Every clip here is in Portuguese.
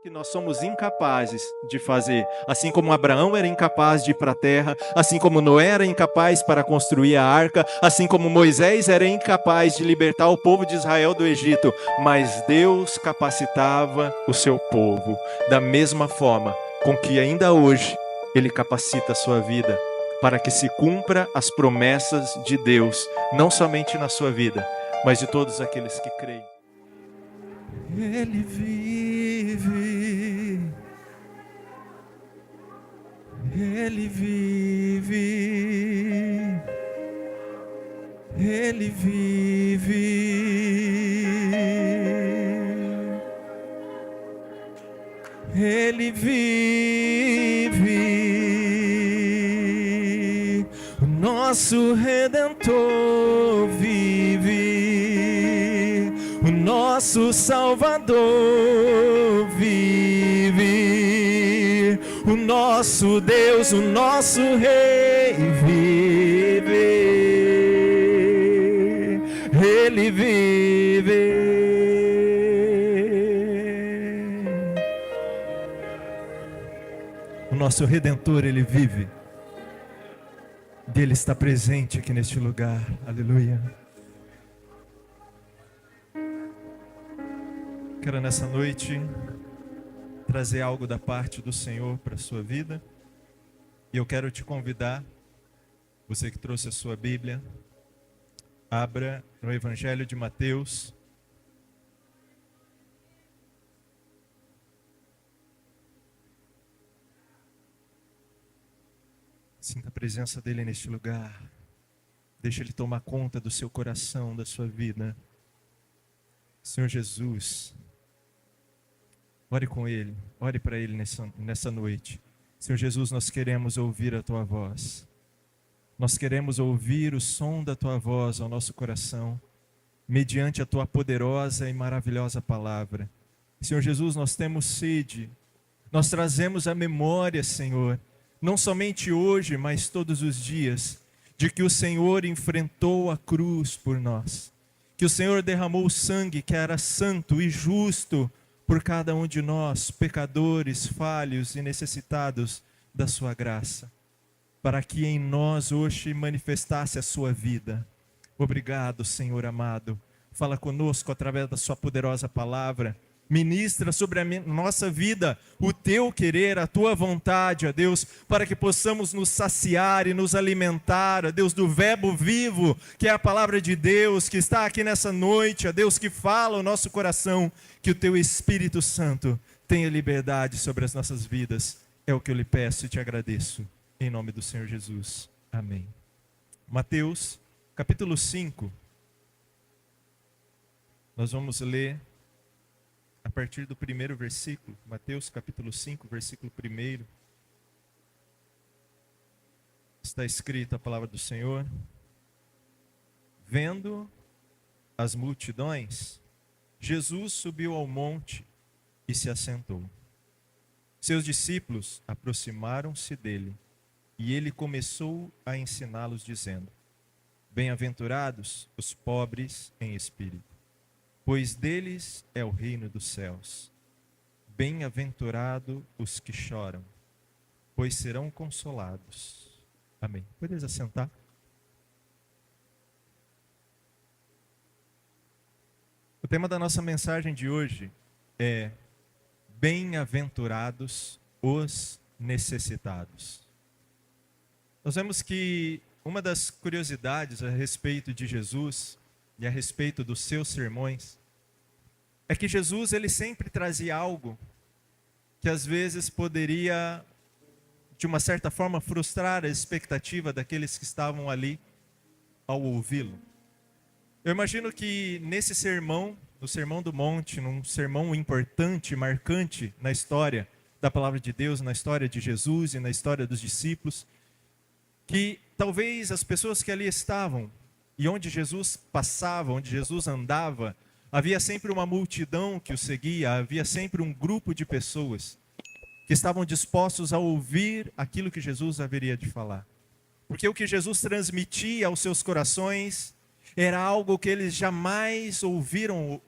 que nós somos incapazes de fazer. Assim como Abraão era incapaz de ir para a terra, assim como Noé era incapaz para construir a arca, assim como Moisés era incapaz de libertar o povo de Israel do Egito, mas Deus capacitava o seu povo da mesma forma com que ainda hoje Ele capacita a sua vida para que se cumpra as promessas de Deus, não somente na sua vida, mas de todos aqueles que creem. Ele vive, Ele vive, Ele vive, Ele vive, o nosso Redentor vive, o nosso Salvador vive, o nosso Deus, o nosso Rei vive, Ele vive. O nosso Redentor, Ele vive. Ele está presente aqui neste lugar. Aleluia. Quero nessa noite trazer algo da parte do Senhor para a sua vida. E eu quero te convidar, você que trouxe a sua Bíblia, abra no Evangelho de Mateus. Sinta a presença dele neste lugar. Deixa ele tomar conta do seu coração, da sua vida. Senhor Jesus, ore com ele, ore para ele nessa noite. Senhor Jesus, nós queremos ouvir a tua voz. Nós queremos ouvir o som da tua voz ao nosso coração, mediante a tua poderosa e maravilhosa palavra. Senhor Jesus, nós temos sede. Nós trazemos a memória, Senhor, não somente hoje, mas todos os dias, de que o Senhor enfrentou a cruz por nós. Que o Senhor derramou o sangue que era santo e justo por cada um de nós, pecadores, falhos e necessitados da sua graça, para que em nós hoje manifestasse a sua vida. Obrigado, Senhor amado. Fala conosco através da sua poderosa palavra. Ministra sobre a nossa vida o teu querer, a tua vontade, ó Deus, para que possamos nos saciar e nos alimentar, ó Deus, do verbo vivo, que é a palavra de Deus, que está aqui nessa noite, ó Deus, que fala o nosso coração, que o teu Espírito Santo tenha liberdade sobre as nossas vidas. É o que eu lhe peço e te agradeço, em nome do Senhor Jesus. Amém. Mateus, capítulo 5, nós vamos ler a partir do primeiro versículo, Mateus capítulo 5, versículo 1. Está escrita a palavra do Senhor. Vendo as multidões, Jesus subiu ao monte e se assentou. Seus discípulos aproximaram-se dele e ele começou a ensiná-los dizendo: Bem-aventurados os pobres em espírito, pois deles é o reino dos céus. Bem-aventurado os que choram, pois serão consolados. Amém. Podeis assentar? O tema da nossa mensagem de hoje é Bem-aventurados os necessitados. Nós vemos que uma das curiosidades a respeito de Jesus e a respeito dos seus sermões, é que Jesus ele sempre trazia algo que às vezes poderia, de uma certa forma, frustrar a expectativa daqueles que estavam ali ao ouvi-lo. Eu imagino que nesse sermão, no Sermão do Monte, num sermão importante, marcante na história da palavra de Deus, na história de Jesus e na história dos discípulos, que talvez as pessoas que ali estavam, e onde Jesus passava, onde Jesus andava, havia sempre uma multidão que o seguia, havia sempre um grupo de pessoas que estavam dispostos a ouvir aquilo que Jesus haveria de falar. Porque o que Jesus transmitia aos seus corações era algo que eles jamais ouviram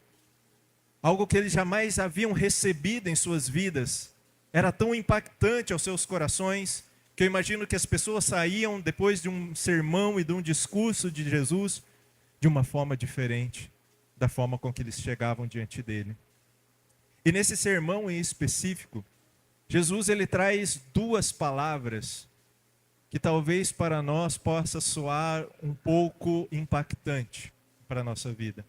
algo que eles jamais haviam recebido em suas vidas, era tão impactante aos seus corações, que eu imagino que as pessoas saíam depois de um sermão e de um discurso de Jesus, de uma forma diferente da forma com que eles chegavam diante dele. E nesse sermão em específico, Jesus ele traz duas palavras que talvez para nós possa soar um pouco impactante para a nossa vida.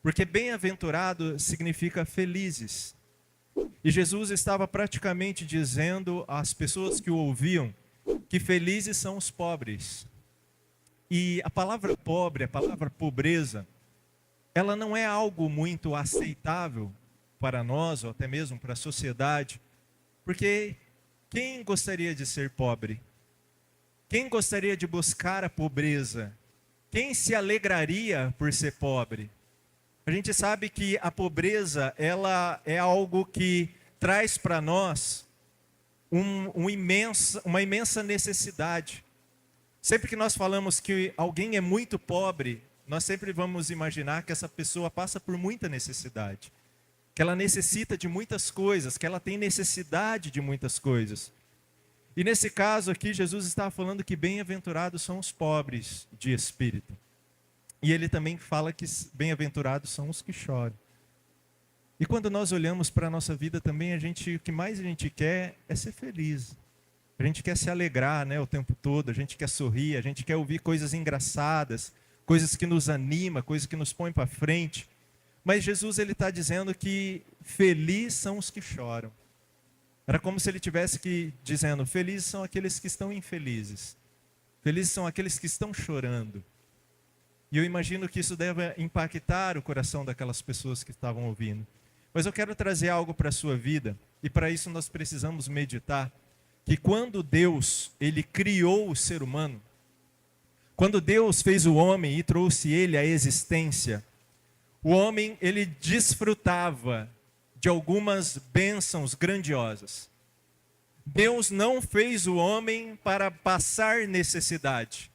Porque bem-aventurado significa felizes. E Jesus estava praticamente dizendo às pessoas que o ouviam que felizes são os pobres. E a palavra pobre, a palavra pobreza, ela não é algo muito aceitável para nós, ou até mesmo para a sociedade, porque quem gostaria de ser pobre? Quem gostaria de buscar a pobreza? Quem se alegraria por ser pobre? A gente sabe que a pobreza, ela é algo que traz para nós uma imensa necessidade. Sempre que nós falamos que alguém é muito pobre, nós sempre vamos imaginar que essa pessoa passa por muita necessidade. Que ela necessita de muitas coisas, que ela tem necessidade de muitas coisas. E nesse caso aqui, Jesus estava falando que bem-aventurados são os pobres de espírito. E ele também fala que bem-aventurados são os que choram. E quando nós olhamos para a nossa vida também, o que mais a gente quer é ser feliz. A gente quer se alegrar, né, o tempo todo, a gente quer sorrir, a gente quer ouvir coisas engraçadas, coisas que nos animam, coisas que nos põem para frente. Mas Jesus ele está dizendo que felizes são os que choram. Era como se ele tivesse dizendo, felizes são aqueles que estão infelizes. Felizes são aqueles que estão chorando. E eu imagino que isso deve impactar o coração daquelas pessoas que estavam ouvindo. Mas eu quero trazer algo para a sua vida, e para isso nós precisamos meditar, que quando Deus, ele criou o ser humano, quando Deus fez o homem e trouxe ele à existência, o homem, ele desfrutava de algumas bênçãos grandiosas. Deus não fez o homem para passar necessidade.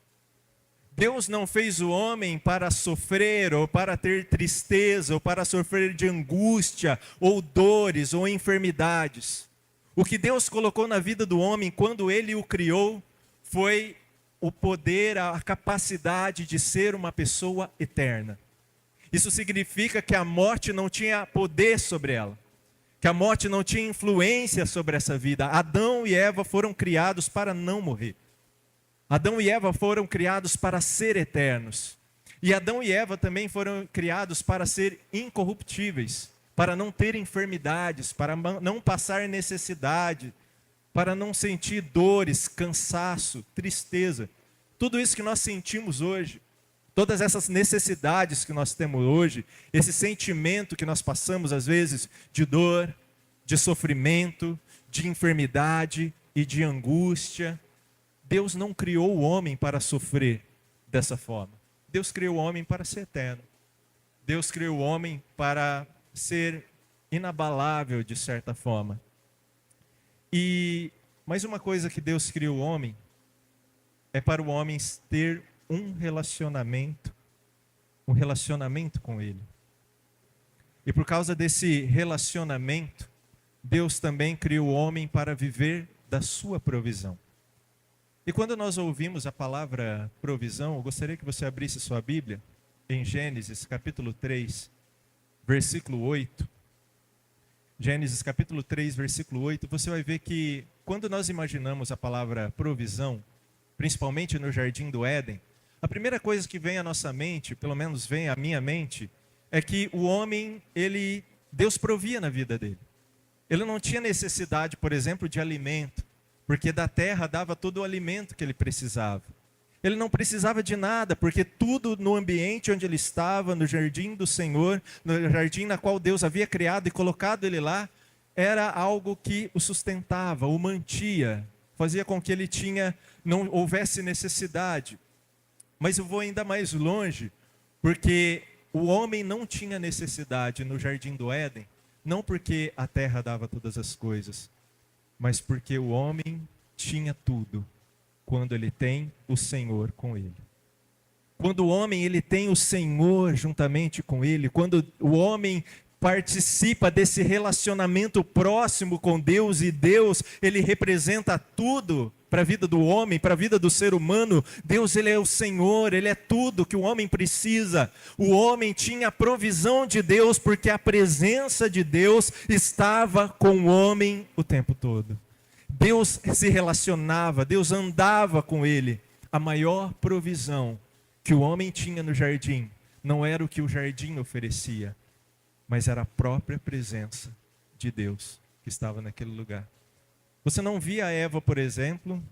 Deus não fez o homem para sofrer, ou para ter tristeza, ou para sofrer de angústia, ou dores, ou enfermidades. O que Deus colocou na vida do homem, quando Ele o criou, foi o poder, a capacidade de ser uma pessoa eterna. Isso significa que a morte não tinha poder sobre ela, que a morte não tinha influência sobre essa vida. Adão e Eva foram criados para não morrer. Adão e Eva foram criados para ser eternos. E Adão e Eva também foram criados para ser incorruptíveis, para não ter enfermidades, para não passar necessidade, para não sentir dores, cansaço, tristeza. Tudo isso que nós sentimos hoje, todas essas necessidades que nós temos hoje, esse sentimento que nós passamos às vezes de dor, de sofrimento, de enfermidade e de angústia, Deus não criou o homem para sofrer dessa forma. Deus criou o homem para ser eterno. Deus criou o homem para ser inabalável de certa forma. E mais uma coisa que Deus criou o homem é para o homem ter um relacionamento com Ele. E por causa desse relacionamento, Deus também criou o homem para viver da sua provisão. E quando nós ouvimos a palavra provisão, eu gostaria que você abrisse sua Bíblia em Gênesis capítulo 3, versículo 8. Gênesis capítulo 3, versículo 8, você vai ver que quando nós imaginamos a palavra provisão, principalmente no Jardim do Éden, a primeira coisa que vem à nossa mente, pelo menos vem à minha mente, é que o homem, Deus provia na vida dele. Ele não tinha necessidade, por exemplo, de alimento, porque da terra dava todo o alimento que ele precisava. Ele não precisava de nada, porque tudo no ambiente onde ele estava, no jardim do Senhor, no jardim na qual Deus havia criado e colocado ele lá, era algo que o sustentava, o mantia, fazia com que ele não houvesse necessidade. Mas eu vou ainda mais longe, porque o homem não tinha necessidade no jardim do Éden, não porque a terra dava todas as coisas, mas porque o homem tinha tudo quando ele tem o Senhor com ele. Quando o homem ele tem o Senhor juntamente com ele, quando o homem participa desse relacionamento próximo com Deus, e Deus, ele representa tudo para a vida do homem, para a vida do ser humano. Deus, ele é o Senhor, ele é tudo que o homem precisa. O homem tinha a provisão de Deus, porque a presença de Deus estava com o homem o tempo todo. Deus se relacionava, Deus andava com ele. A maior provisão que o homem tinha no jardim não era o que o jardim oferecia, mas era a própria presença de Deus que estava naquele lugar. Você não via Eva, por exemplo,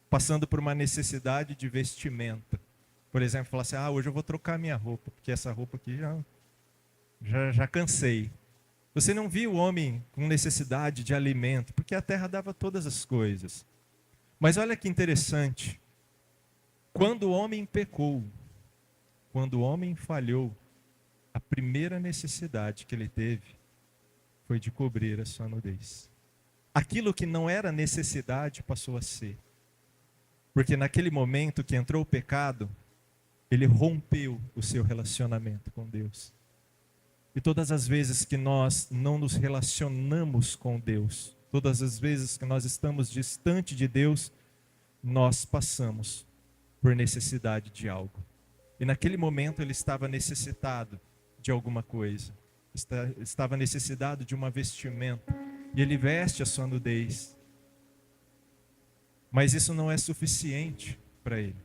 passando por uma necessidade de vestimenta. Por exemplo, falar assim, hoje eu vou trocar minha roupa, porque essa roupa aqui já cansei. Você não via o homem com necessidade de alimento, porque a terra dava todas as coisas. Mas olha que interessante, quando o homem pecou, quando o homem falhou, a primeira necessidade que ele teve foi de cobrir a sua nudez. Aquilo que não era necessidade passou a ser. Porque naquele momento que entrou o pecado, ele rompeu o seu relacionamento com Deus. E todas as vezes que nós não nos relacionamos com Deus, todas as vezes que nós estamos distante de Deus, nós passamos por necessidade de algo. E naquele momento ele estava necessitado de alguma coisa. Estava necessitado de uma vestimenta. E ele veste a sua nudez. Mas isso não é suficiente para ele.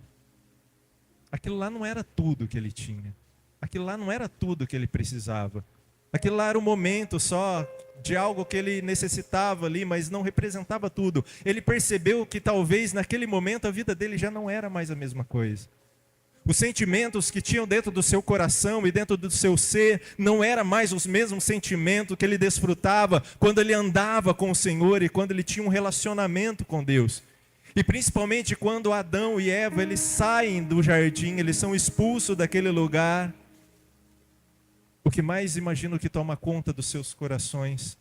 Aquilo lá não era tudo que ele tinha. Aquilo lá não era tudo que ele precisava. Aquilo lá era um momento só de algo que ele necessitava ali, mas não representava tudo. Ele percebeu que talvez naquele momento a vida dele já não era mais a mesma coisa. Os sentimentos que tinham dentro do seu coração e dentro do seu ser não eram mais os mesmos sentimentos que ele desfrutava quando ele andava com o Senhor e quando ele tinha um relacionamento com Deus. E principalmente quando Adão e Eva, eles saem do jardim, eles são expulsos daquele lugar. O que mais imagino que toma conta dos seus corações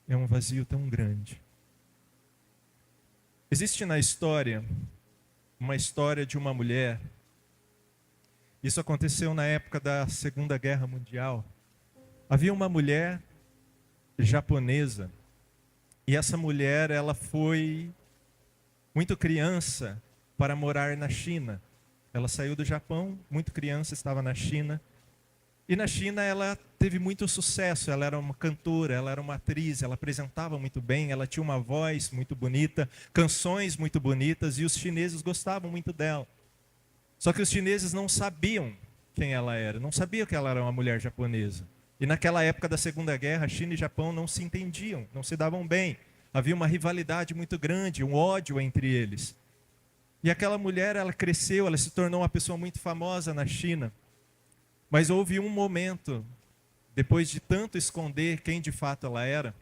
é um vazio tão grande. Existe na história uma história de uma mulher. Isso aconteceu na época da Segunda Guerra Mundial. Havia uma mulher japonesa, e essa mulher, ela foi muito criança para morar na China. Ela saiu do Japão, muito criança, estava na China. E na China ela teve muito sucesso, ela era uma cantora, ela era uma atriz, ela apresentava muito bem, ela tinha uma voz muito bonita, canções muito bonitas, e os chineses gostavam muito dela. Só que os chineses não sabiam quem ela era, não sabiam que ela era uma mulher japonesa. E naquela época da Segunda Guerra, China e Japão não se entendiam, não se davam bem. Havia uma rivalidade muito grande, um ódio entre eles. E aquela mulher, ela cresceu, ela se tornou uma pessoa muito famosa na China. Mas houve um momento, depois de tanto esconder quem de fato ela era,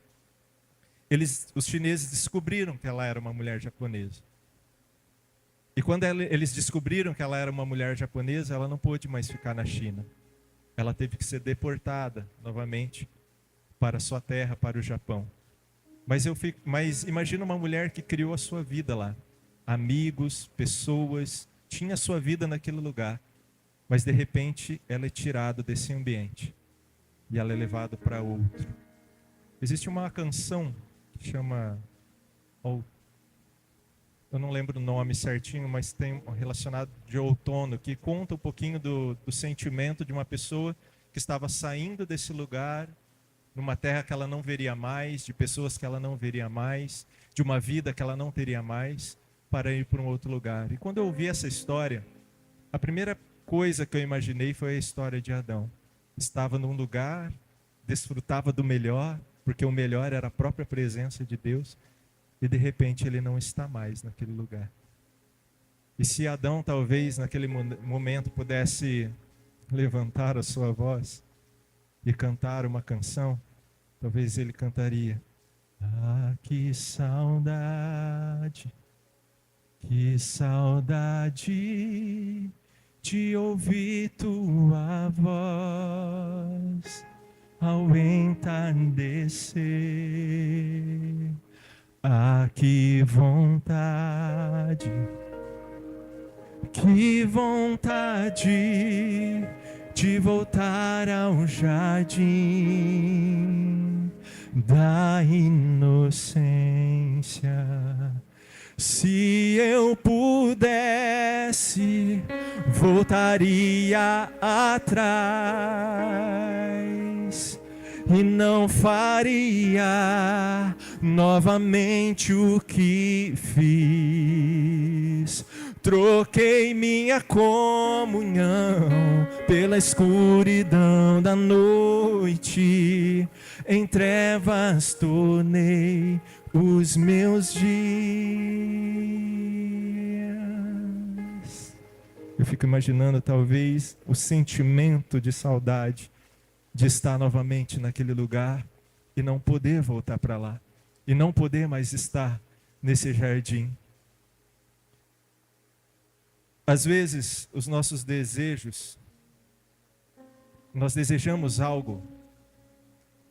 os chineses descobriram que ela era uma mulher japonesa. E quando eles descobriram que ela era uma mulher japonesa, ela não pôde mais ficar na China. Ela teve que ser deportada novamente para a sua terra, para o Japão. Mas imagina uma mulher que criou a sua vida lá. Amigos, pessoas, tinha a sua vida naquele lugar. Mas de repente ela é tirada desse ambiente. E ela é levada para outro. Existe uma canção que chama... Eu não lembro o nome certinho, mas tem um relacionado de outono, que conta um pouquinho do sentimento de uma pessoa que estava saindo desse lugar, numa terra que ela não veria mais, de pessoas que ela não veria mais, de uma vida que ela não teria mais, para ir para um outro lugar. E quando eu ouvi essa história, a primeira coisa que eu imaginei foi a história de Adão. Estava num lugar, desfrutava do melhor, porque o melhor era a própria presença de Deus, e de repente ele não está mais naquele lugar. E se Adão talvez naquele momento pudesse levantar a sua voz e cantar uma canção, talvez ele cantaria: ah, que saudade de ouvir tua voz ao entardecer. Ah, que vontade de voltar ao jardim da inocência. Se eu pudesse, voltaria atrás e não faria novamente o que fiz. Troquei minha comunhão pela escuridão da noite, em trevas tornei os meus dias. Eu fico imaginando talvez o sentimento de saudade de estar novamente naquele lugar e não poder voltar para lá, e não poder mais estar nesse jardim. Às vezes, os nossos desejos, nós desejamos algo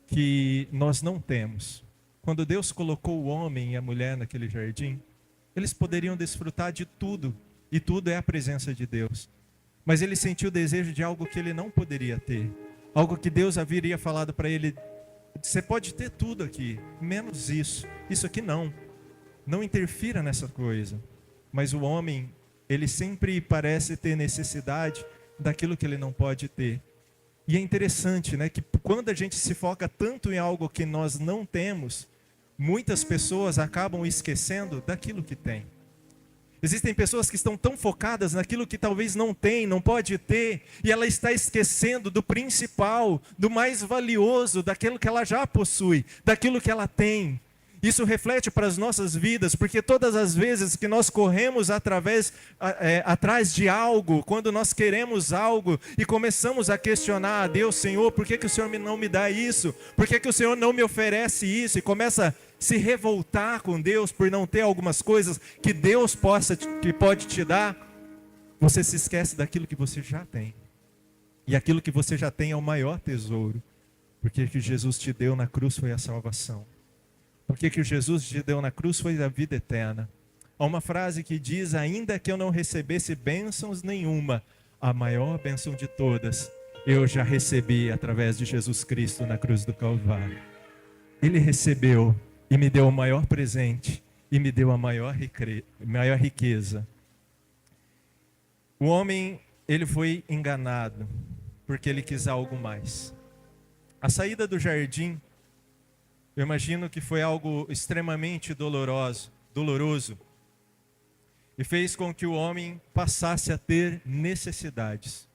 que nós não temos. Quando Deus colocou o homem e a mulher naquele jardim, eles poderiam desfrutar de tudo, e tudo é a presença de Deus. Mas ele sentiu o desejo de algo que ele não poderia ter, algo que Deus haveria falado para ele: você pode ter tudo aqui, menos isso aqui não interfira nessa coisa. Mas o homem, ele sempre parece ter necessidade daquilo que ele não pode ter. E é interessante, né, que quando a gente se foca tanto em algo que nós não temos, muitas pessoas acabam esquecendo daquilo que tem. Existem pessoas que estão tão focadas naquilo que talvez não tem, não pode ter, e ela está esquecendo do principal, do mais valioso, daquilo que ela já possui, daquilo que ela tem. Isso reflete para as nossas vidas, porque todas as vezes que nós corremos atrás de algo, quando nós queremos algo e começamos a questionar a Deus: Senhor, por que o Senhor não me dá isso? Por que o Senhor não me oferece isso? E começa a se revoltar com Deus por não ter algumas coisas que Deus pode te dar, você se esquece daquilo que você já tem. E aquilo que você já tem é o maior tesouro, porque o que Jesus te deu na cruz foi a salvação. Porque que Jesus te deu na cruz foi a vida eterna. Há uma frase que diz: ainda que eu não recebesse bênçãos nenhuma, a maior bênção de todas eu já recebi através de Jesus Cristo na cruz do Calvário. Ele recebeu e me deu o maior presente e me deu a maior riqueza. O homem, ele foi enganado porque ele quis algo mais. A saída do jardim, eu imagino que foi algo extremamente doloroso, e fez com que o homem passasse a ter necessidades.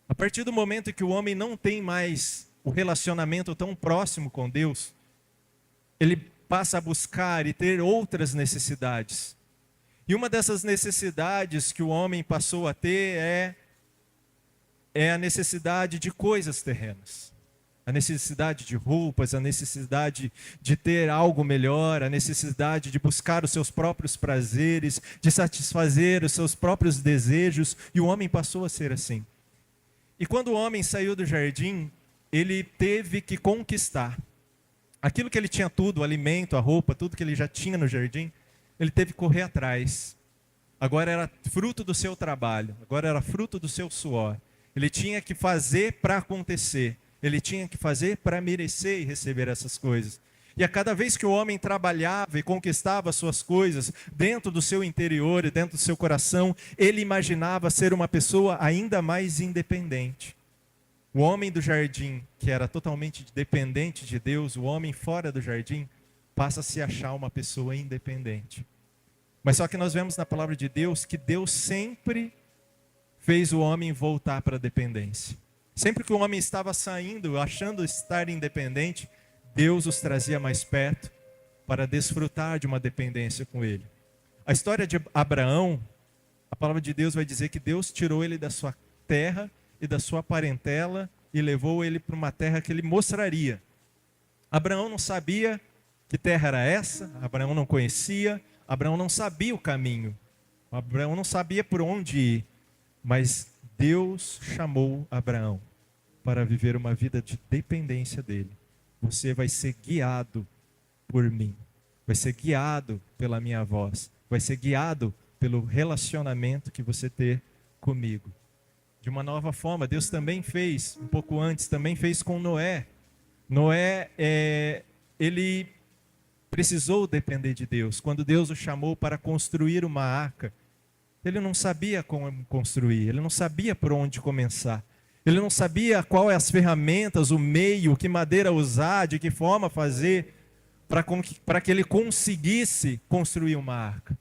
A partir do momento em que o homem não tem mais o relacionamento tão próximo com Deus, ele passa a buscar e ter outras necessidades. E uma dessas necessidades que o homem passou a ter é a necessidade de coisas terrenas. A necessidade de roupas, a necessidade de ter algo melhor, a necessidade de buscar os seus próprios prazeres, de satisfazer os seus próprios desejos, e o homem passou a ser assim. E quando o homem saiu do jardim, ele teve que conquistar. Aquilo que ele tinha tudo, o alimento, a roupa, tudo que ele já tinha no jardim, ele teve que correr atrás. Agora era fruto do seu trabalho, agora era fruto do seu suor. Ele tinha que fazer para acontecer. Ele tinha que fazer para merecer e receber essas coisas. E a cada vez que o homem trabalhava e conquistava as suas coisas dentro do seu interior e dentro do seu coração, ele imaginava ser uma pessoa ainda mais independente. O homem do jardim, que era totalmente dependente de Deus, o homem fora do jardim, passa a se achar uma pessoa independente. Mas só que nós vemos na palavra de Deus que Deus sempre fez o homem voltar para a dependência. Sempre que o homem estava saindo, achando estar independente, Deus os trazia mais perto para desfrutar de uma dependência com ele. A história de Abraão, a palavra de Deus vai dizer que Deus tirou ele da sua terra e da sua parentela e levou ele para uma terra que ele mostraria. Abraão não sabia que terra era essa, Abraão não conhecia, Abraão não sabia o caminho, Abraão não sabia por onde ir, mas Deus chamou Abraão para viver uma vida de dependência dele. Você vai ser guiado por mim, vai ser guiado pela minha voz, vai ser guiado pelo relacionamento que você ter comigo. de uma nova forma. Deus também fez, um pouco antes, também fez com Noé. Noé, ele precisou depender de Deus. Quando Deus o chamou para construir uma arca, ele não sabia como construir, ele não sabia por onde começar. Ele não sabia quais as ferramentas, o meio, que madeira usar, de que forma fazer, para que ele conseguisse construir uma arca.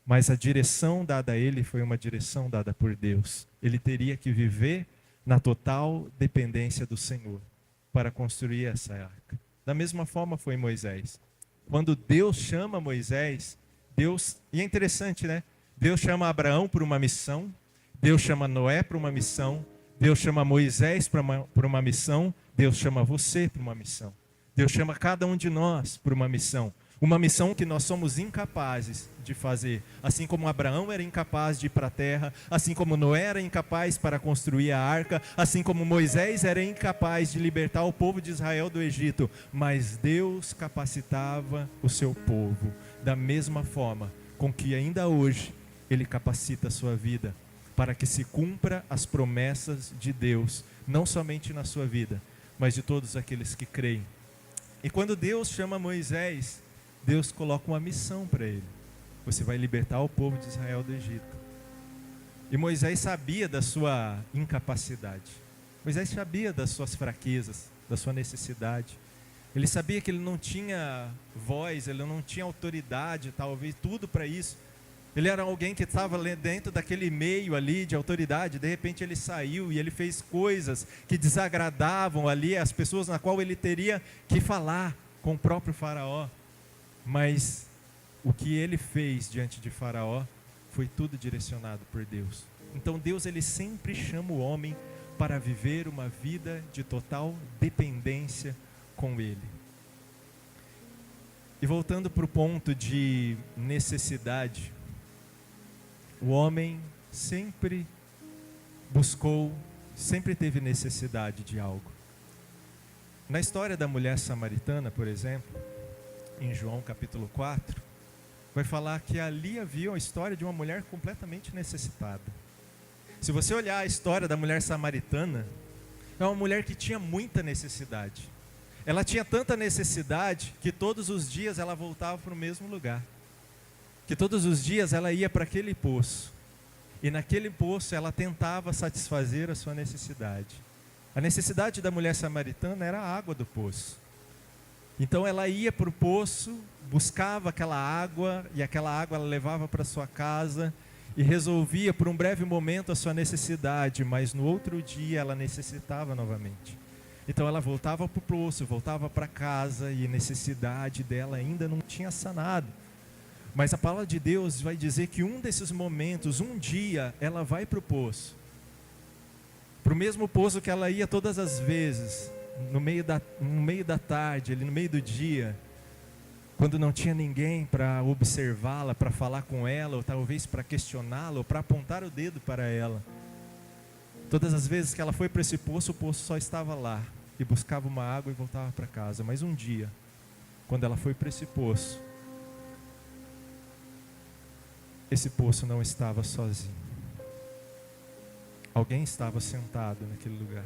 Mas a direção dada a ele foi uma direção dada por Deus. Ele teria que viver na total dependência do Senhor para construir essa arca. Da mesma forma foi Moisés. Quando Deus chama Moisés, e é interessante, né? Deus chama Abraão por uma missão, Deus chama Noé para uma missão, Deus chama Moisés para uma missão, Deus chama você para uma missão. Deus chama cada um de nós para uma missão. Uma missão que nós somos incapazes de fazer. Assim como Abraão era incapaz de ir para a terra, assim como Noé era incapaz para construir a arca, assim como Moisés era incapaz de libertar o povo de Israel do Egito. Mas Deus capacitava o seu povo da mesma forma com que ainda hoje Ele capacita a sua vida para que se cumpra as promessas de Deus, não somente na sua vida, mas de todos aqueles que creem. E quando Deus chama Moisés, Deus coloca uma missão para ele. Você vai libertar o povo de Israel do Egito. E Moisés sabia da sua incapacidade. Moisés sabia das suas fraquezas, da sua necessidade. Ele sabia que ele não tinha voz, ele não tinha autoridade, talvez tudo para isso. Ele era alguém que estava dentro daquele meio ali de autoridade. De repente ele saiu e ele fez coisas que desagradavam ali as pessoas na qual ele teria que falar com o próprio faraó. Mas o que ele fez diante de Faraó foi tudo direcionado por Deus. Então Deus, ele sempre chama o homem para viver uma vida de total dependência com ele. E voltando para o ponto de necessidade, o homem sempre buscou, sempre teve necessidade de algo. Na história da mulher samaritana, por exemplo, em João capítulo 4, vai falar que ali havia a história de uma mulher completamente necessitada. Se você olhar a história da mulher samaritana, é uma mulher que tinha muita necessidade. Ela tinha tanta necessidade que todos os dias ela voltava para o mesmo lugar. Que todos os dias ela ia para aquele poço. E naquele poço ela tentava satisfazer a sua necessidade. A necessidade da mulher samaritana era a água do poço. Então ela ia para o poço, buscava aquela água, e aquela água ela levava para sua casa e resolvia por um breve momento a sua necessidade, mas no outro dia ela necessitava novamente. Então ela voltava para o poço, voltava para casa, e a necessidade dela ainda não tinha sanado. Mas a palavra de Deus vai dizer que um desses momentos, um dia, ela vai para o poço. Para o mesmo poço que ela ia todas as vezes, no meio da tarde, ali no meio do dia, quando não tinha ninguém para observá-la, para falar com ela, ou talvez para questioná-la, ou para apontar o dedo para ela. Todas as vezes que ela foi para esse poço, o poço só estava lá, e buscava uma água e voltava para casa. Mas um dia, quando ela foi para esse poço não estava sozinho. Alguém estava sentado naquele lugar.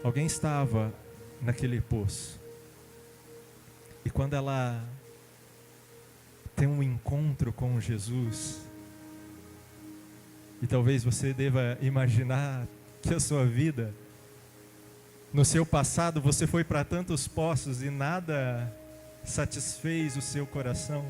Alguém estava naquele poço. E quando ela tem um encontro com Jesus, e talvez você deva imaginar que a sua vida, no seu passado, você foi para tantos poços e nada satisfez o seu coração.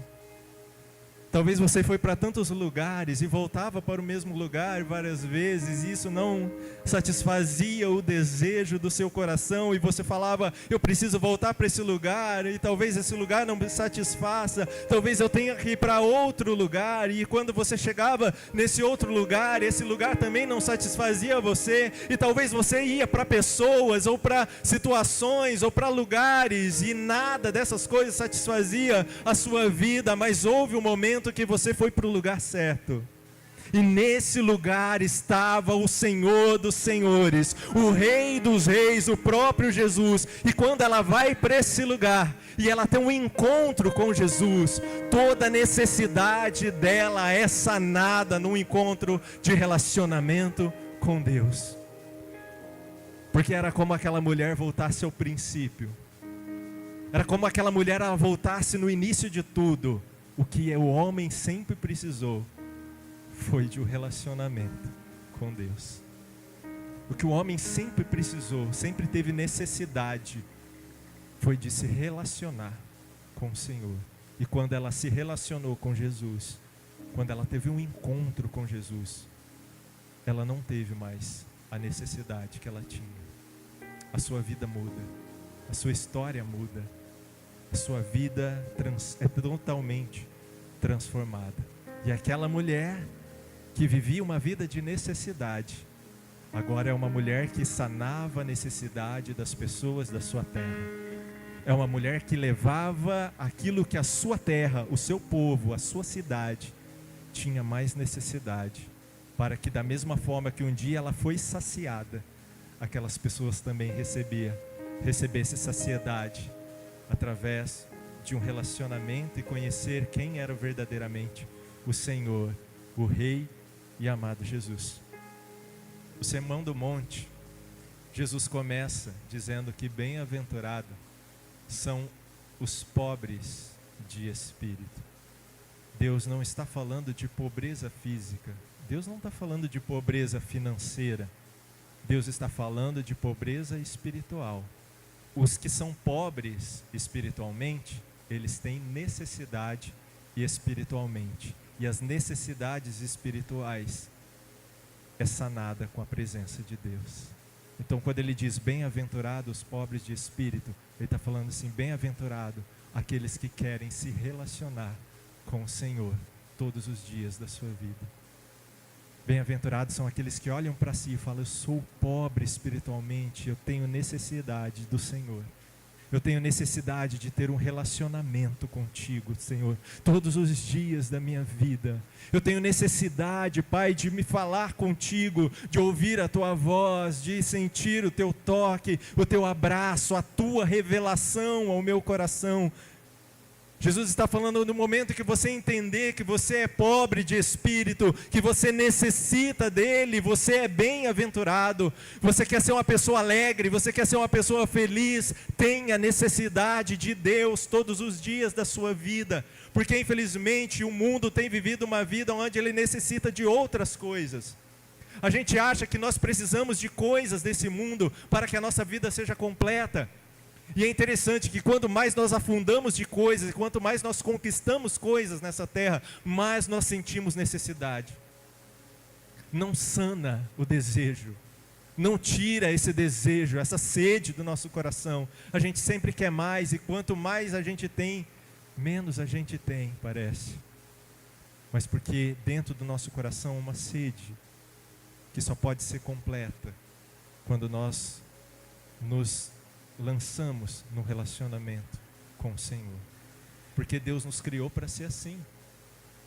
Talvez você foi para tantos lugares e voltava para o mesmo lugar várias vezes, e isso não satisfazia o desejo do seu coração, e você falava, eu preciso voltar para esse lugar, e talvez esse lugar não me satisfaça, talvez eu tenha que ir para outro lugar, e quando você chegava nesse outro lugar, esse lugar também não satisfazia você, e talvez você ia para pessoas, ou para situações, ou para lugares, e nada dessas coisas satisfazia a sua vida, mas houve um momento que você foi para o lugar certo. E nesse lugar estava o Senhor dos Senhores, o Rei dos Reis, o próprio Jesus. E quando ela vai para esse lugar e ela tem um encontro com Jesus, toda a necessidade dela é sanada num encontro de relacionamento com Deus. Porque era como aquela mulher voltasse ao princípio. Era como aquela mulher ela voltasse no início de tudo. O que o homem sempre precisou foi de um relacionamento com Deus. O que o homem sempre precisou, sempre teve necessidade, foi de se relacionar com o Senhor. E quando ela se relacionou com Jesus, quando ela teve um encontro com Jesus, ela não teve mais a necessidade que ela tinha. A sua vida muda, a sua história muda, a sua vida é totalmente transformada. E aquela mulher que vivia uma vida de necessidade, agora é uma mulher que sanava a necessidade das pessoas da sua terra. É uma mulher que levava aquilo que a sua terra, o seu povo, a sua cidade tinha mais necessidade, para que da mesma forma que um dia ela foi saciada, aquelas pessoas também recebessem saciedade através de um relacionamento e conhecer quem era verdadeiramente o Senhor, o Rei e amado Jesus. O Sermão do Monte, Jesus começa dizendo que bem-aventurado são os pobres de espírito. Deus não está falando de pobreza física, Deus não está falando de pobreza financeira, Deus está falando de pobreza espiritual. Os que são pobres espiritualmente, eles têm necessidade espiritualmente. E as necessidades espirituais é sanada com a presença de Deus. Então quando ele diz bem-aventurados os pobres de espírito, ele está falando assim, bem-aventurado aqueles que querem se relacionar com o Senhor todos os dias da sua vida. Bem-aventurados são aqueles que olham para si e falam, eu sou pobre espiritualmente, eu tenho necessidade do Senhor. Eu tenho necessidade de ter um relacionamento contigo, Senhor, todos os dias da minha vida. Eu tenho necessidade, Pai, de me falar contigo, de ouvir a tua voz, de sentir o teu toque, o teu abraço, a tua revelação ao meu coração. Jesus está falando no momento que você entender que você é pobre de espírito, que você necessita dele, você é bem-aventurado, você quer ser uma pessoa alegre, você quer ser uma pessoa feliz, tenha necessidade de Deus todos os dias da sua vida, porque infelizmente o mundo tem vivido uma vida onde ele necessita de outras coisas. A gente acha que nós precisamos de coisas desse mundo para que a nossa vida seja completa. E é interessante que quanto mais nós afundamos de coisas, quanto mais nós conquistamos coisas nessa terra, mais nós sentimos necessidade. Não sana o desejo, não tira esse desejo, essa sede do nosso coração. A gente sempre quer mais e quanto mais a gente tem, menos a gente tem, parece. Mas porque dentro do nosso coração há uma sede que só pode ser completa quando nós nos lançamos no relacionamento com o Senhor. Porque Deus nos criou para ser assim.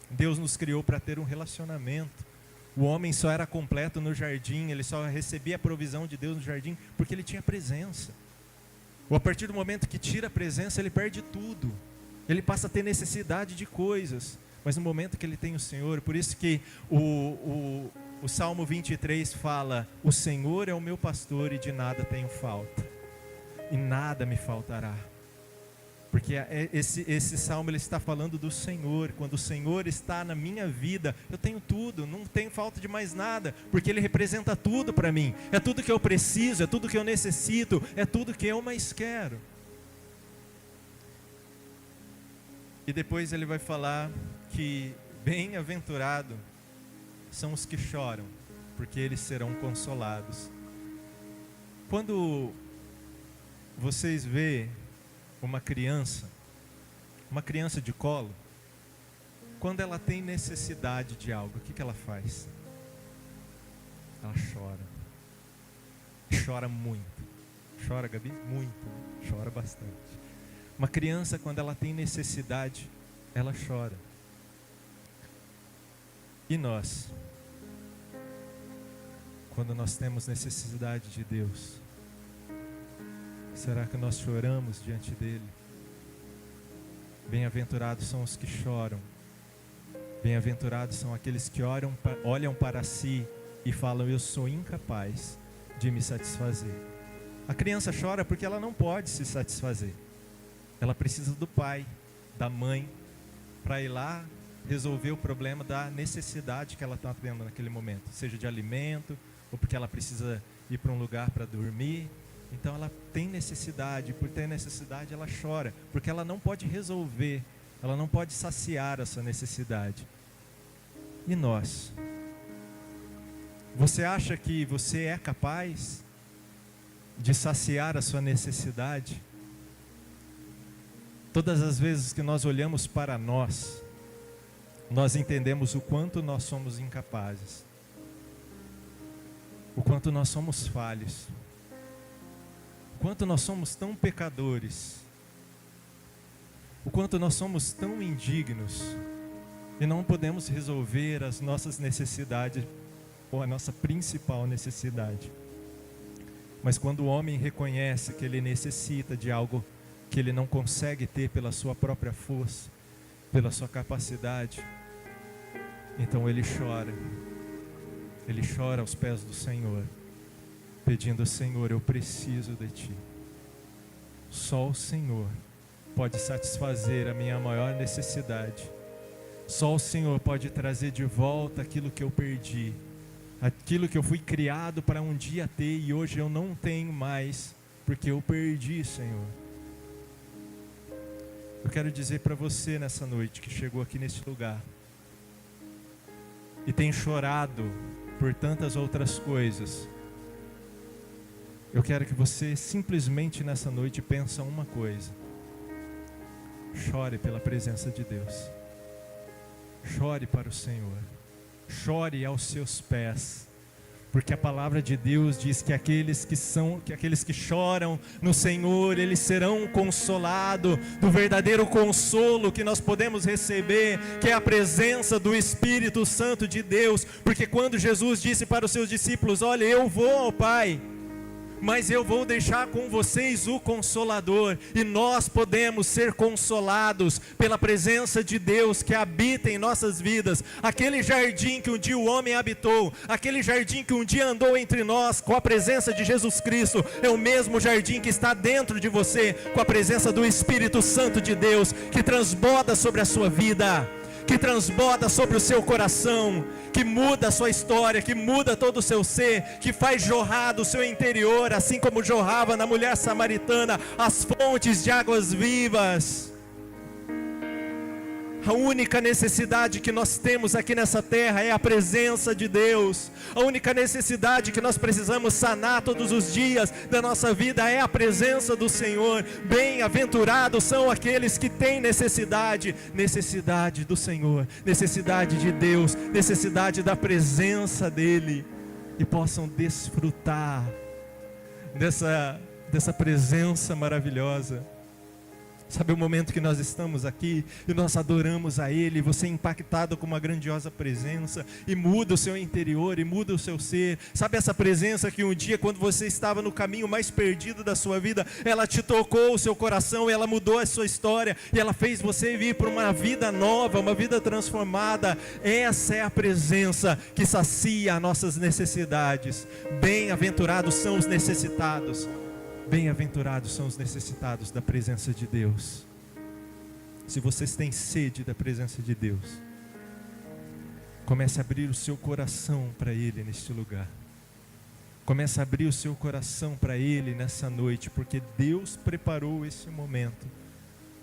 Deus nos criou para ter um relacionamento. O homem só era completo no jardim, ele só recebia a provisão de Deus no jardim porque ele tinha presença. Ou a partir do momento que tira a presença, ele perde tudo. Ele passa a ter necessidade de coisas. Mas no momento que ele tem o Senhor, por isso que o Salmo 23 fala, o Senhor é o meu pastor e de nada tenho falta. E nada me faltará. Porque esse salmo ele está falando do Senhor. Quando o Senhor está na minha vida, eu tenho tudo, não tenho falta de mais nada, porque Ele representa tudo para mim. É tudo que eu preciso, é tudo que eu necessito, é tudo que eu mais quero. E depois ele vai falar que bem-aventurado são os que choram, porque eles serão consolados. Quando vocês veem uma criança de colo, quando ela tem necessidade de algo, o que ela faz? Ela chora. Chora muito. Chora, Gabi? Muito. Chora bastante. Uma criança, quando ela tem necessidade, ela chora. E nós? Quando nós temos necessidade de Deus, será que nós choramos diante dele? Bem-aventurados são os que choram. Bem-aventurados são aqueles que olham para si e falam: eu sou incapaz de me satisfazer. A criança chora porque ela não pode se satisfazer. Ela precisa do pai, da mãe, para ir lá resolver o problema da necessidade que ela está tendo naquele momento, seja de alimento, ou porque ela precisa ir para um lugar para dormir. Então ela tem necessidade, por ter necessidade ela chora, porque ela não pode resolver, ela não pode saciar essa necessidade. E nós? Você acha que você é capaz de saciar a sua necessidade? Todas as vezes que nós olhamos para nós entendemos o quanto nós somos incapazes, o quanto nós somos falhos, o quanto nós somos tão pecadores, o quanto nós somos tão indignos e não podemos resolver as nossas necessidades, ou a nossa principal necessidade. Mas quando o homem reconhece que ele necessita de algo que ele não consegue ter pela sua própria força, pela sua capacidade, então ele chora aos pés do Senhor, pedindo: Senhor, eu preciso de Ti. Só o Senhor pode satisfazer a minha maior necessidade. Só o Senhor pode trazer de volta aquilo que eu perdi, aquilo que eu fui criado para um dia ter e hoje eu não tenho mais, porque eu perdi, Senhor. Eu quero dizer para você nessa noite que chegou aqui nesse lugar e tem chorado por tantas outras coisas, eu quero que você simplesmente nessa noite pense uma coisa: chore pela presença de Deus, chore para o Senhor, chore aos seus pés, porque a palavra de Deus diz que aqueles que choram no Senhor, eles serão consolados, do verdadeiro consolo que nós podemos receber, que é a presença do Espírito Santo de Deus. Porque quando Jesus disse para os seus discípulos: olha, eu vou ao Pai, mas eu vou deixar com vocês o Consolador, e nós podemos ser consolados pela presença de Deus que habita em nossas vidas. Aquele jardim que um dia o homem habitou, aquele jardim que um dia andou entre nós com a presença de Jesus Cristo, é o mesmo jardim que está dentro de você, com a presença do Espírito Santo de Deus, que transborda sobre a sua vida, que transborda sobre o seu coração, que muda a sua história, que muda todo o seu ser, que faz jorrar do seu interior, assim como jorrava na mulher samaritana, as fontes de águas vivas. A única necessidade que nós temos aqui nessa terra é a presença de Deus. A única necessidade que nós precisamos sanar todos os dias da nossa vida é a presença do Senhor. Bem-aventurados são aqueles que têm necessidade do Senhor, necessidade de Deus, necessidade da presença dEle, e possam desfrutar dessa presença maravilhosa. Sabe o momento que nós estamos aqui e nós adoramos a Ele, você é impactado com uma grandiosa presença e muda o seu interior e muda o seu ser. Sabe essa presença que um dia, quando você estava no caminho mais perdido da sua vida, ela te tocou o seu coração, ela mudou a sua história e ela fez você vir para uma vida nova, uma vida transformada. Essa é a presença que sacia as nossas necessidades. Bem-aventurados são os necessitados. Bem-aventurados são os necessitados da presença de Deus. Se vocês têm sede da presença de Deus, comece a abrir o seu coração para Ele neste lugar. Comece a abrir o seu coração para Ele nessa noite, porque Deus preparou esse momento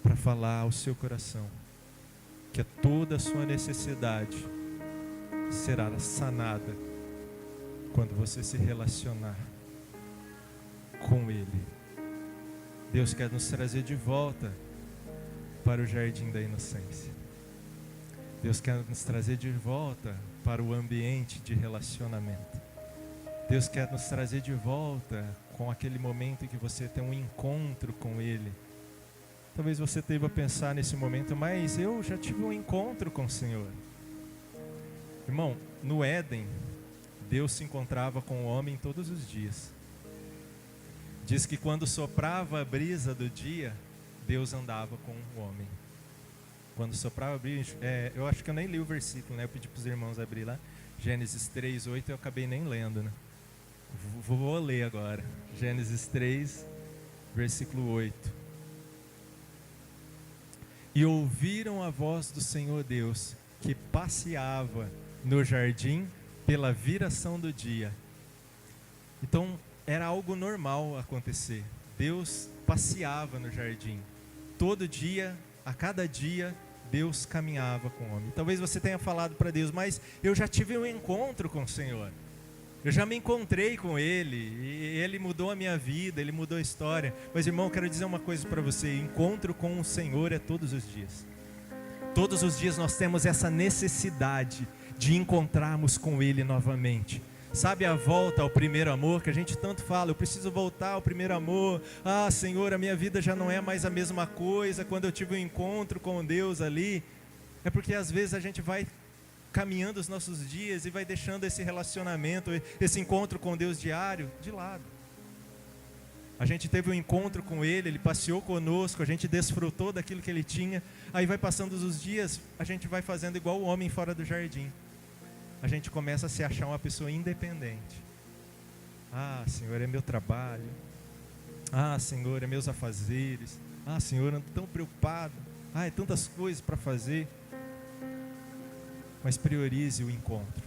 para falar ao seu coração que toda a sua necessidade será sanada quando você se relacionar com Ele. Deus quer nos trazer de volta para o jardim da inocência. Deus quer nos trazer de volta para o ambiente de relacionamento. Deus quer nos trazer de volta com aquele momento em que você tem um encontro com Ele. Talvez você deva pensar nesse momento: mas eu já tive um encontro com o Senhor. Irmão, no Éden, Deus se encontrava com o homem todos os dias. Diz que quando soprava a brisa do dia, Deus andava com o homem. Quando soprava a brisa, eu acho que eu nem li o versículo, né? Eu pedi para os irmãos abrir lá. Gênesis 3:8 eu acabei nem lendo, né? Vou ler agora. Gênesis 3, versículo 8. E ouviram a voz do Senhor Deus, que passeava no jardim pela viração do dia. Então, era algo normal acontecer. Deus passeava no jardim. Todo dia, a cada dia, Deus caminhava com o homem. Talvez você tenha falado para Deus, mas eu já tive um encontro com o Senhor. Eu já me encontrei com Ele, e Ele mudou a minha vida, Ele mudou a história. Mas, irmão, quero dizer uma coisa para você: encontro com o Senhor é todos os dias. Todos os dias nós temos essa necessidade de encontrarmos com Ele novamente. Sabe a volta ao primeiro amor que a gente tanto fala? Eu preciso voltar ao primeiro amor. Ah, Senhor, a minha vida já não é mais a mesma coisa quando eu tive um encontro com Deus ali. É porque às vezes a gente vai caminhando os nossos dias e vai deixando esse relacionamento, esse encontro com Deus diário de lado. A gente teve um encontro com Ele, Ele passeou conosco, a gente desfrutou daquilo que Ele tinha. Aí vai passando os dias, a gente vai fazendo igual o homem fora do jardim. A gente começa a se achar uma pessoa independente. Ah, Senhor, é meu trabalho. Ah, Senhor, é meus afazeres. Ah, Senhor, eu ando tão preocupado. Ah, é tantas coisas para fazer. Mas priorize o encontro.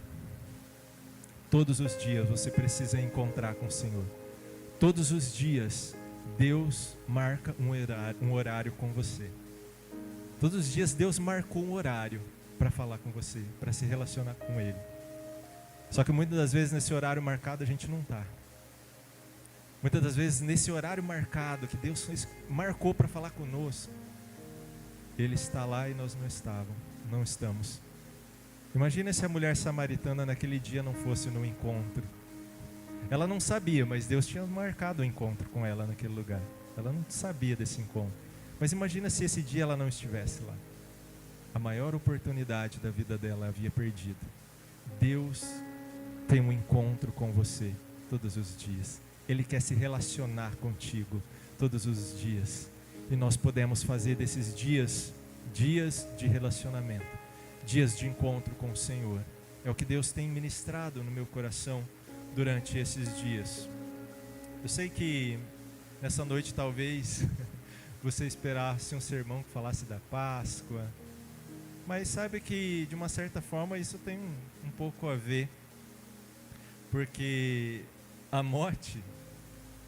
Todos os dias você precisa encontrar com o Senhor. Todos os dias Deus marca um horário com você. Todos os dias Deus marcou um horário para falar com você, para se relacionar com Ele. Só que muitas das vezes nesse horário marcado a gente não está. Muitas das vezes nesse horário marcado que Deus marcou para falar conosco, Ele está lá e nós não estamos. Imagina se a mulher samaritana naquele dia não fosse no encontro. Ela não sabia, mas Deus tinha marcado o encontro com ela naquele lugar. Ela não sabia desse encontro. Mas imagina se esse dia ela não estivesse lá. A maior oportunidade da vida dela havia perdido. Deus tem um encontro com você todos os dias. Ele quer se relacionar contigo todos os dias. E nós podemos fazer desses dias, dias de relacionamento, dias de encontro com o Senhor. É o que Deus tem ministrado no meu coração durante esses dias. Eu sei que nessa noite talvez você esperasse um sermão que falasse da Páscoa, mas saiba que de uma certa forma isso tem um pouco a ver, porque a morte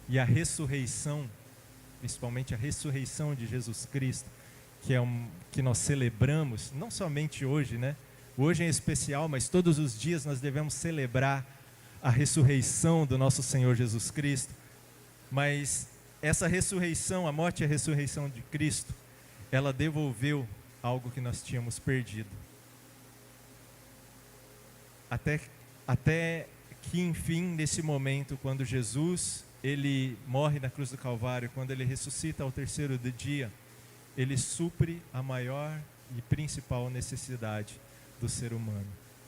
e a ressurreição, principalmente a ressurreição de Jesus Cristo, que nós celebramos, não somente hoje, né? Hoje em especial, mas todos os dias nós devemos celebrar a ressurreição do nosso Senhor Jesus Cristo. Mas essa ressurreição, a morte e a ressurreição de Cristo, ela devolveu algo que nós tínhamos perdido. Até que enfim, nesse momento, quando Jesus, Ele morre na cruz do Calvário, quando Ele ressuscita ao terceiro dia, Ele supre a maior e principal necessidade do ser humano.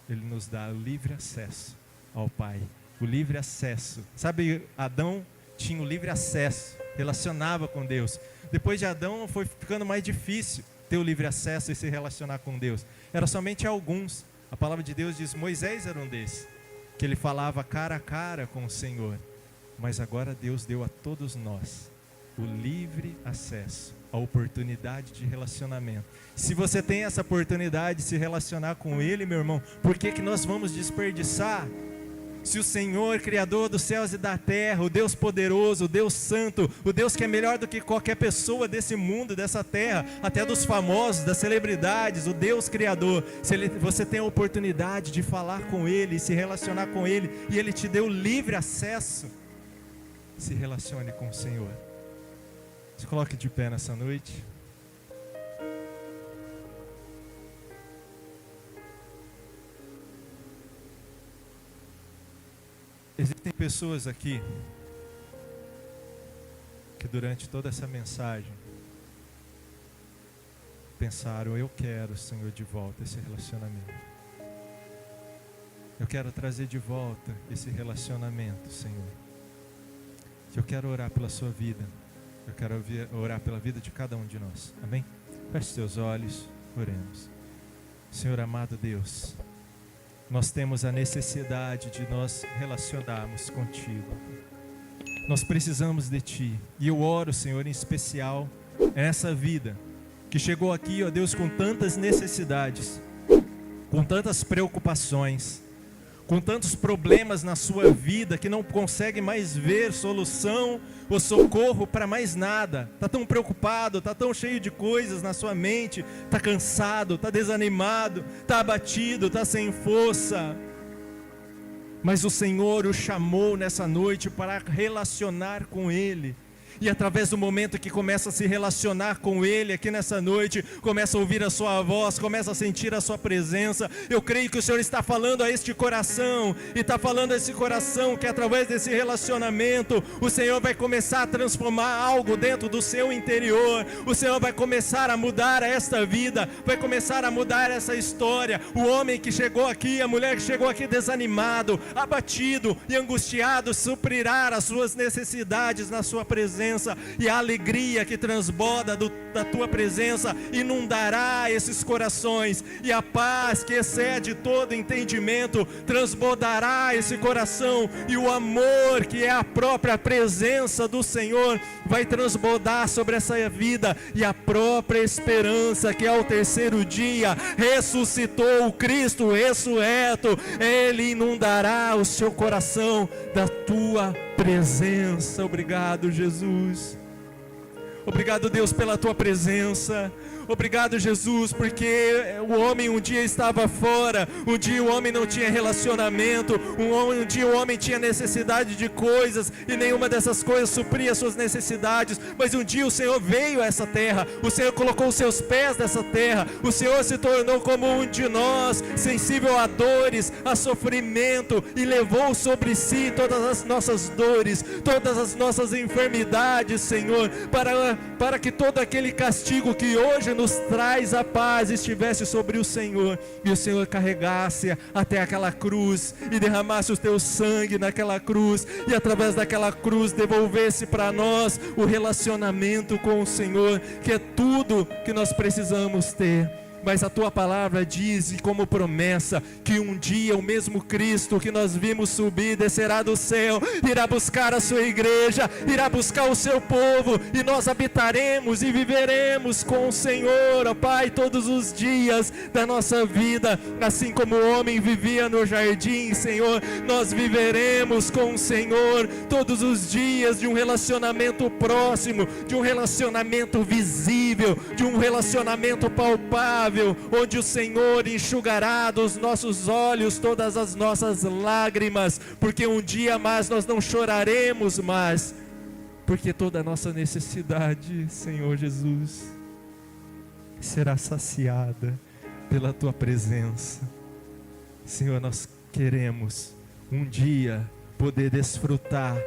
Ele nos dá o livre acesso ao Pai, o livre acesso. Sabe, Adão tinha o livre acesso, relacionava com Deus. Depois de Adão foi ficando mais difícil ter o livre acesso e se relacionar com Deus. Era somente alguns. A palavra de Deus diz, Moisés era um desses, que ele falava cara a cara com o Senhor. Mas agora Deus deu a todos nós o livre acesso, a oportunidade de relacionamento. Se você tem essa oportunidade de se relacionar com Ele, meu irmão, por que nós vamos desperdiçar? Se o Senhor, Criador dos céus e da terra, o Deus poderoso, o Deus santo, o Deus que é melhor do que qualquer pessoa desse mundo, dessa terra, até dos famosos, das celebridades, o Deus Criador, você tem a oportunidade de falar com Ele, se relacionar com Ele, e Ele te deu livre acesso, se relacione com o Senhor. Se coloque de pé nessa noite. Existem pessoas aqui que durante toda essa mensagem pensaram, eu quero, Senhor, de volta esse relacionamento. Eu quero trazer de volta esse relacionamento, Senhor. Eu quero orar pela sua vida. Eu quero orar pela vida de cada um de nós. Amém? Feche seus olhos, oremos. Senhor amado Deus, nós temos a necessidade de nós relacionarmos contigo. Nós precisamos de Ti. E eu oro, Senhor, em especial, essa vida que chegou aqui, ó Deus, com tantas necessidades, com tantas preocupações, com tantos problemas na sua vida, que não consegue mais ver solução ou socorro para mais nada. Está tão preocupado, está tão cheio de coisas na sua mente, está cansado, está desanimado, está abatido, está sem força. Mas o Senhor o chamou nessa noite para relacionar com Ele. E através do momento que começa a se relacionar com Ele aqui nessa noite, começa a ouvir a sua voz, começa a sentir a sua presença, eu creio que o Senhor está falando a este coração, e está falando a esse coração que através desse relacionamento, o Senhor vai começar a transformar algo dentro do seu interior, o Senhor vai começar a mudar esta vida, vai começar a mudar essa história. O homem que chegou aqui, a mulher que chegou aqui desanimado, abatido e angustiado, suprirá as suas necessidades na sua presença. E a alegria que transborda da tua presença inundará esses corações, e a paz que excede todo entendimento transbordará esse coração, e o amor que é a própria presença do Senhor vai transbordar sobre essa vida, e a própria esperança que ao terceiro dia ressuscitou o Cristo ressurreto, Ele inundará o seu coração da tua presença. Obrigado, Jesus. Obrigado, Deus, pela tua presença. Obrigado, Jesus, porque o homem um dia estava fora, um dia o homem não tinha relacionamento, um dia o homem tinha necessidade de coisas, e nenhuma dessas coisas supria suas necessidades, mas um dia o Senhor veio a essa terra, o Senhor colocou os seus pés nessa terra, o Senhor se tornou como um de nós, sensível a dores, a sofrimento, e levou sobre si todas as nossas dores, todas as nossas enfermidades, Senhor, para que todo aquele castigo que hoje nos traz a paz estivesse sobre o Senhor, e o Senhor carregasse até aquela cruz e derramasse o teu sangue naquela cruz, e através daquela cruz devolvesse para nós o relacionamento com o Senhor, que é tudo que nós precisamos ter. Mas a tua palavra diz, e como promessa, que um dia o mesmo Cristo que nós vimos subir, descerá do céu, irá buscar a sua igreja, irá buscar o seu povo, e nós habitaremos e viveremos com o Senhor, ó Pai, todos os dias da nossa vida, assim como o homem vivia no jardim, Senhor, nós viveremos com o Senhor todos os dias, de um relacionamento próximo, de um relacionamento visível, de um relacionamento palpável, onde o Senhor enxugará dos nossos olhos todas as nossas lágrimas, porque um dia mais nós não choraremos mais, porque toda a nossa necessidade, Senhor Jesus, será saciada pela tua presença. Senhor, nós queremos um dia poder desfrutar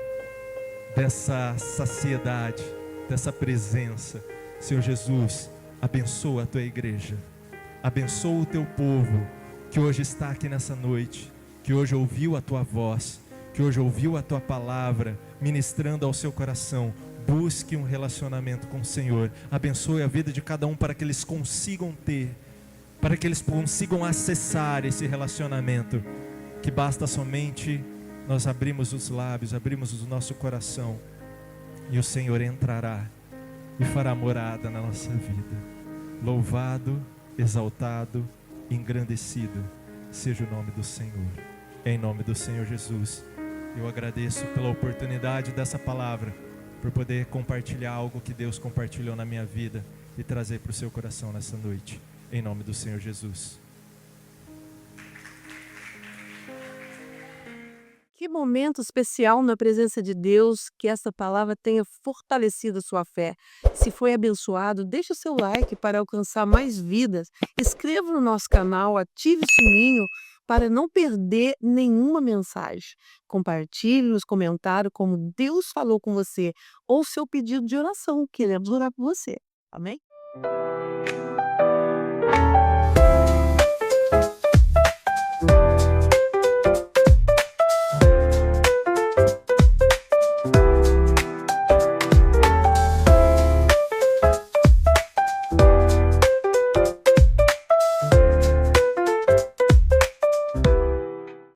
dessa saciedade, dessa presença. Senhor Jesus, abençoa a tua igreja, abençoa o teu povo que hoje está aqui nessa noite, que hoje ouviu a tua voz, que hoje ouviu a tua palavra ministrando ao seu coração. Busque um relacionamento com o Senhor. Abençoe a vida de cada um para que eles consigam ter, para que eles consigam acessar esse relacionamento, que basta somente nós abrirmos os lábios, abrirmos o nosso coração, e o Senhor entrará e fará morada na nossa vida. Louvado, exaltado, engrandecido seja o nome do Senhor. Em nome do Senhor Jesus, eu agradeço pela oportunidade dessa palavra, por poder compartilhar algo que Deus compartilhou na minha vida e trazer para o seu coração nessa noite. Em nome do Senhor Jesus. Que momento especial na presença de Deus, que essa palavra tenha fortalecido a sua fé. Se foi abençoado, deixe o seu like para alcançar mais vidas. Inscreva no nosso canal, ative o sininho para não perder nenhuma mensagem. Compartilhe nos comentários como Deus falou com você ou seu pedido de oração. Queremos orar por você. Amém?